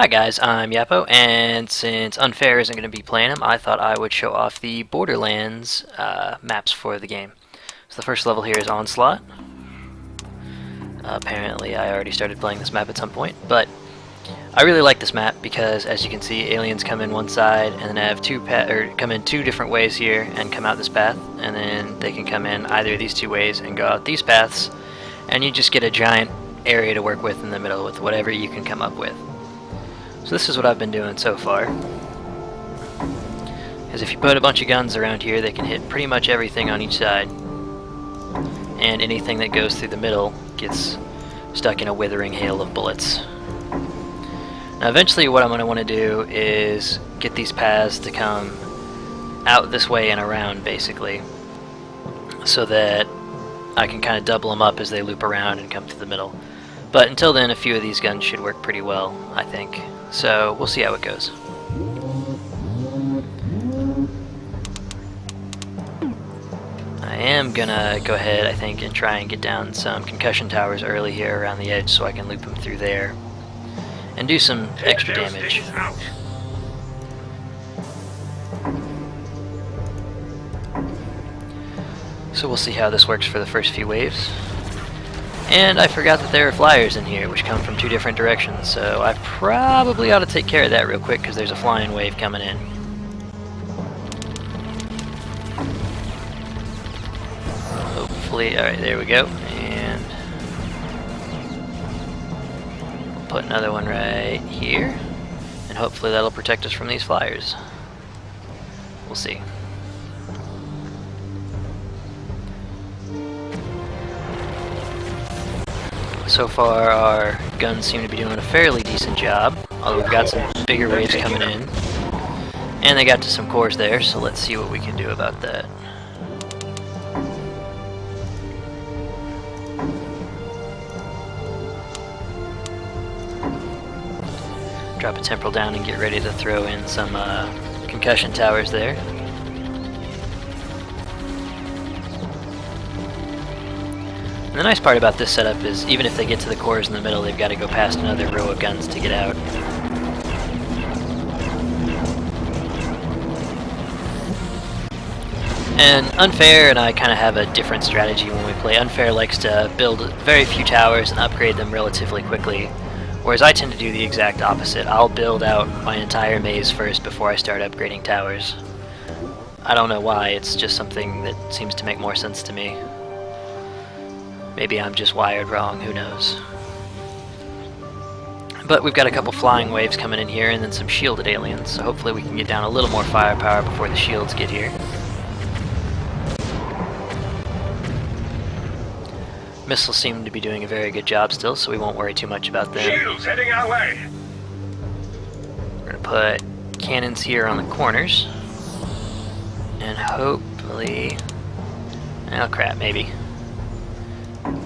Hi guys, I'm Yapo, and since Unfair isn't going to be playing them, I thought I would show off the Borderlands maps for the game. So the first level here is Onslaught. Apparently I already started playing this map at some point, but I really like this map because, as you can see, aliens come in one side and then have come in two different ways here and come out this path, and then they can come in either of these two ways and go out these paths, and you just get a giant area to work with in the middle with whatever you can come up with. So this is what I've been doing so far. Because if you put a bunch of guns around here, they can hit pretty much everything on each side. And anything that goes through the middle gets stuck in a withering hail of bullets. Now eventually what I'm going to want to do is get these paths to come out this way and around, basically. So that I can kind of double them up as they loop around and come through the middle. But until then, a few of these guns should work pretty well, I think. So we'll see how it goes. I am gonna go ahead, I think, and try and get down some concussion towers early here around the edge so I can loop them through there and do some extra damage. So we'll see how this works for the first few waves. And I forgot that there are flyers in here, which come from two different directions, so I probably ought to take care of that real quick, because there's a flying wave coming in. Hopefully, alright, there we go, and we'll put another one right here, and hopefully that'll protect us from these flyers. We'll see. So far our guns seem to be doing a fairly decent job, although we've got some bigger waves coming in. And they got to some cores there, so let's see what we can do about that. Drop a temporal down and get ready to throw in some concussion towers there. And the nice part about this setup is, even if they get to the cores in the middle, they've got to go past another row of guns to get out. And Unfair and I kind of have a different strategy when we play. Unfair likes to build very few towers and upgrade them relatively quickly, whereas I tend to do the exact opposite. I'll build out my entire maze first before I start upgrading towers. I don't know why, it's just something that seems to make more sense to me. Maybe I'm just wired wrong, who knows. But we've got a couple flying waves coming in here and then some shielded aliens, so hopefully we can get down a little more firepower before the shields get here. Missiles seem to be doing a very good job still, so we won't worry too much about them. Shields heading our way. We're going to put cannons here on the corners. And hopefully... oh crap, maybe.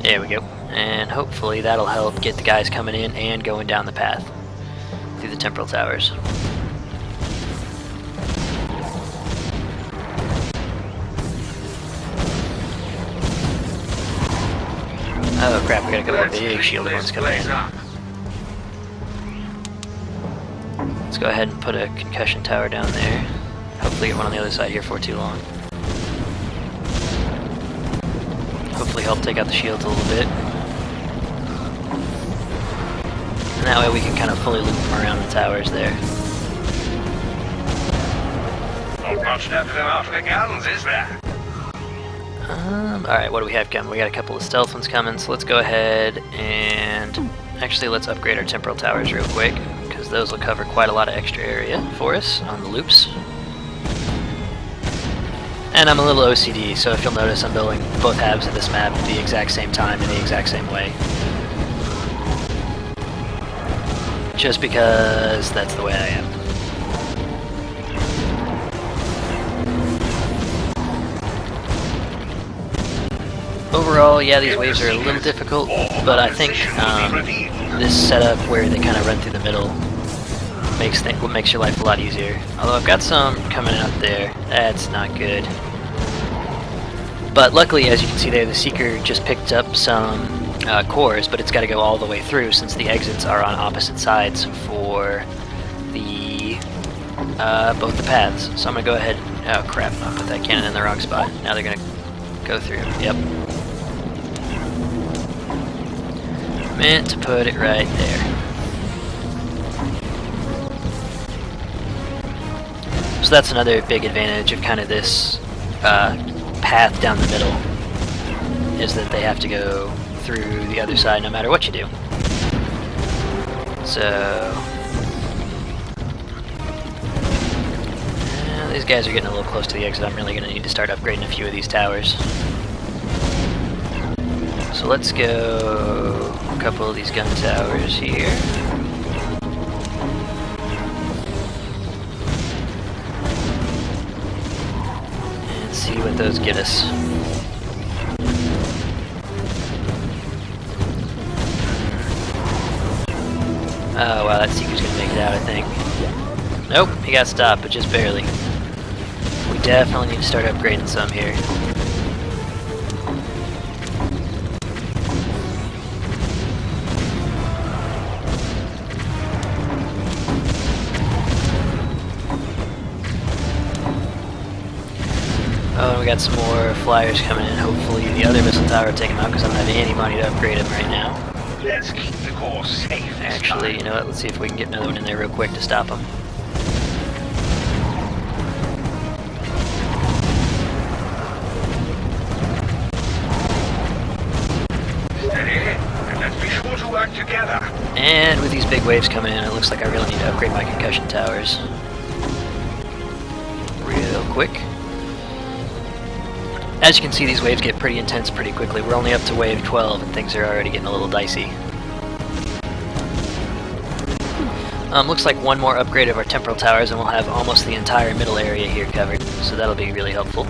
There we go, and hopefully that'll help get the guys coming in and going down the path through the temporal towers. Oh crap, we got a couple of big shielded ones coming in. Let's go ahead and put a concussion tower down there. Hopefully get one on the other side here before too long. Hopefully help take out the shields a little bit. And that way we can kind of fully loop them around the towers there. Not much left after the guns, is there? Alright, what do we have coming? We got a couple of stealth ones coming, so let's go ahead and... actually, let's upgrade our temporal towers real quick, because those will cover quite a lot of extra area for us on the loops. And I'm a little OCD, so if you'll notice, I'm building both halves of this map at the exact same time in the exact same way. Just because that's the way I am. Overall, yeah, these waves are a little difficult, but I think this setup where they kind of run through the middle makes your life a lot easier. Although I've got some coming out there, that's not good. But luckily, as you can see there, the Seeker just picked up some cores, but it's got to go all the way through since the exits are on opposite sides for the both the paths. So I'm gonna go ahead. Oh crap! I put that cannon in the wrong spot. Now they're gonna go through. Yep. Meant to put it right there. So that's another big advantage of kind of this path down the middle, is that they have to go through the other side no matter what you do. So these guys are getting a little close to the exit. I'm really going to need to start upgrading a few of these towers. So let's go a couple of these gun towers here. And see what those get us. Oh wow, that Seeker's gonna make it out, I think. Nope, he got stopped, but just barely. We definitely need to start upgrading some here. Oh, and we got some more flyers coming in. Hopefully the other missile tower will take them out because I don't have any money to upgrade them right now. Let's keep the course safe. Actually, you know what? Let's see if we can get another one in there real quick to stop them. Steady, and let's be sure to work together. And with these big waves coming in, it looks like I really need to upgrade my concussion towers. Real quick. As you can see, these waves get pretty intense pretty quickly. We're only up to wave 12 and things are already getting a little dicey. Looks like one more upgrade of our temporal towers and we'll have almost the entire middle area here covered, so that'll be really helpful.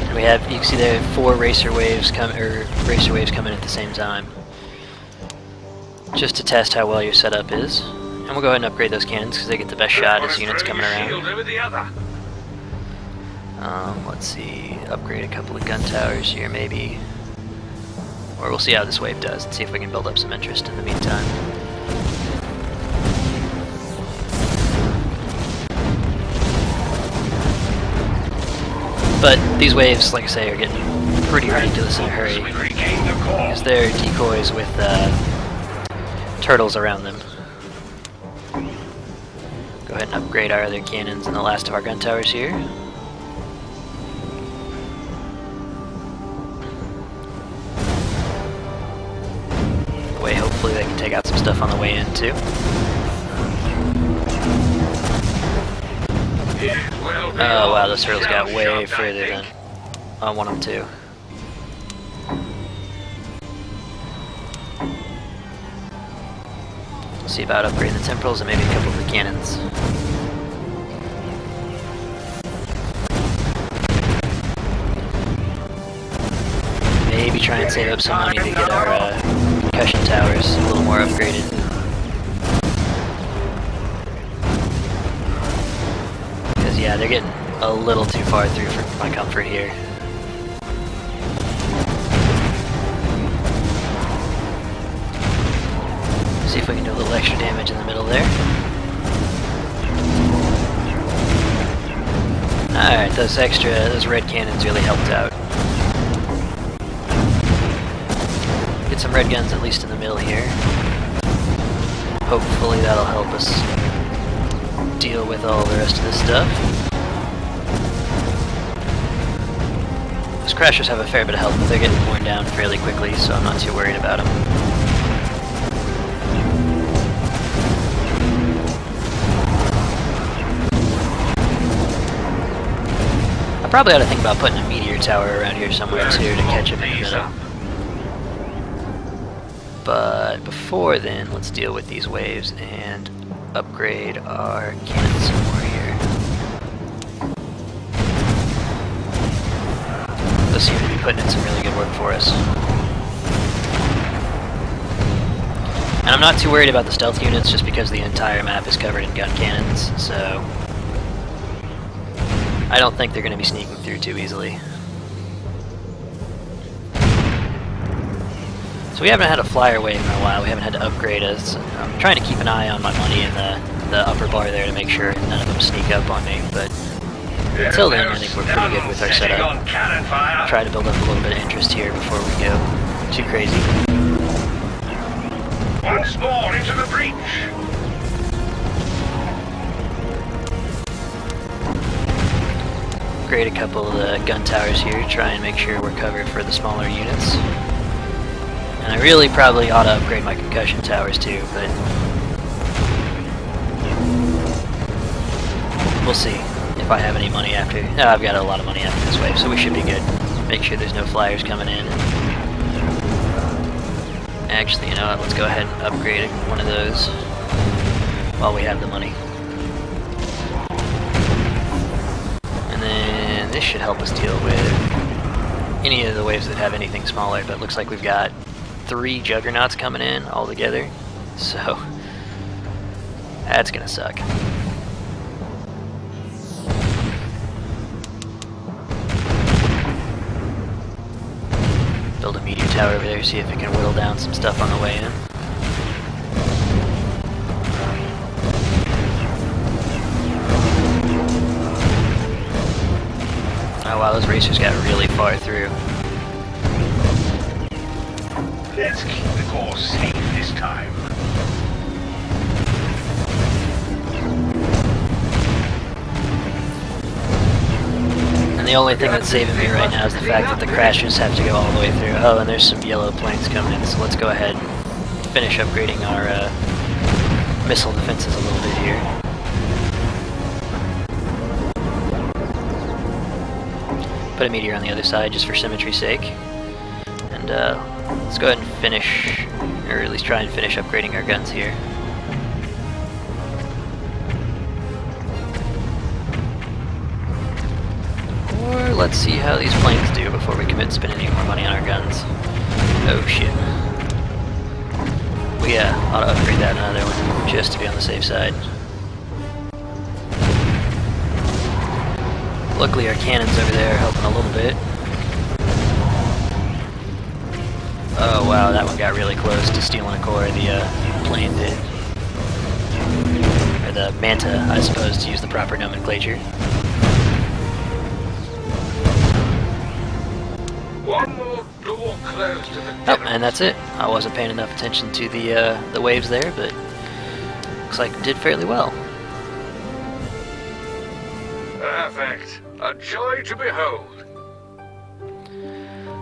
And we have, you can see there, 4 racer waves coming at the same time, just to test how well your setup is. And we'll go ahead and upgrade those cannons because they get the best shot as units coming around. Let's see, upgrade a couple of gun towers here maybe. Or we'll see how this wave does and see if we can build up some interest in the meantime. But these waves, like I say, are getting pretty ridiculous in a hurry because they're decoys with turtles around them. Go ahead and upgrade our other cannons and the last of our gun towers here. Hopefully they can take out some stuff on the way in too. Oh wow, those turtles got way further than I want them to. We'll see about upgrading the temporals and maybe a couple of the cannons. Maybe try and save up some money to get our concussion towers a little more upgraded. Because yeah, they're getting a little too far through for my comfort here. See if we can do a little extra damage in the middle there. Alright, those red cannons really helped out. Get some red guns at least in the middle here. Hopefully that'll help us deal with all the rest of this stuff. Those crashers have a fair bit of health, but they're getting worn down fairly quickly, so I'm not too worried about them. I probably ought to think about putting a meteor tower around here somewhere too to catch them in the middle. But before then, let's deal with these waves and upgrade our cannons some more here. Those seem to be putting in some really good work for us. And I'm not too worried about the stealth units just because the entire map is covered in gun cannons, so I don't think they're going to be sneaking through too easily. So we haven't had a flyer wave in a while, we haven't had to upgrade us. I'm trying to keep an eye on my money in the upper bar there to make sure none of them sneak up on me, but until then I think we're pretty good with our setup. Try to build up a little bit of interest here before we go too crazy. Once more into the breach. Upgrade a couple of the gun towers here, try and make sure we're covered for the smaller units. And I really probably ought to upgrade my concussion towers too, but we'll see if I have any money after. No, I've got a lot of money after this wave, so we should be good. Make sure there's no flyers coming in. Actually, you know what, let's go ahead and upgrade one of those while we have the money. And then this should help us deal with any of the waves that have anything smaller, but it looks like we've got 3 juggernauts coming in all together, so that's gonna suck. Build a meteor tower over there, see if it can whittle down some stuff on the way in. Oh wow, those racers got really far through. Let's keep the course safe this time. And the only thing that's saving me right now is the fact that the crashes have to go all the way through. Oh, and there's some yellow planes coming in, so let's go ahead and finish upgrading our missile defenses a little bit here. Put a meteor on the other side just for symmetry's sake. And let's go ahead and finish, or at least try and finish upgrading our guns here. Or let's see how these planes do before we commit to spending any more money on our guns. Oh shit. We ought to upgrade that another one, just to be on the safe side. Luckily our cannons over there are helping a little bit. Oh wow, that one got really close to stealing a core, the plane did. Or the Manta, I suppose, to use the proper nomenclature. One more door closed to the Oh, and that's it. I wasn't paying enough attention to the waves there, but looks like it did fairly well. Perfect. A joy to behold.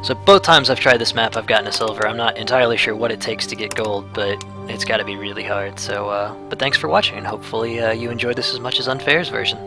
So both times I've tried this map I've gotten a silver. I'm not entirely sure what it takes to get gold, but it's got to be really hard. So, but thanks for watching, and hopefully you enjoyed this as much as Unfair's version.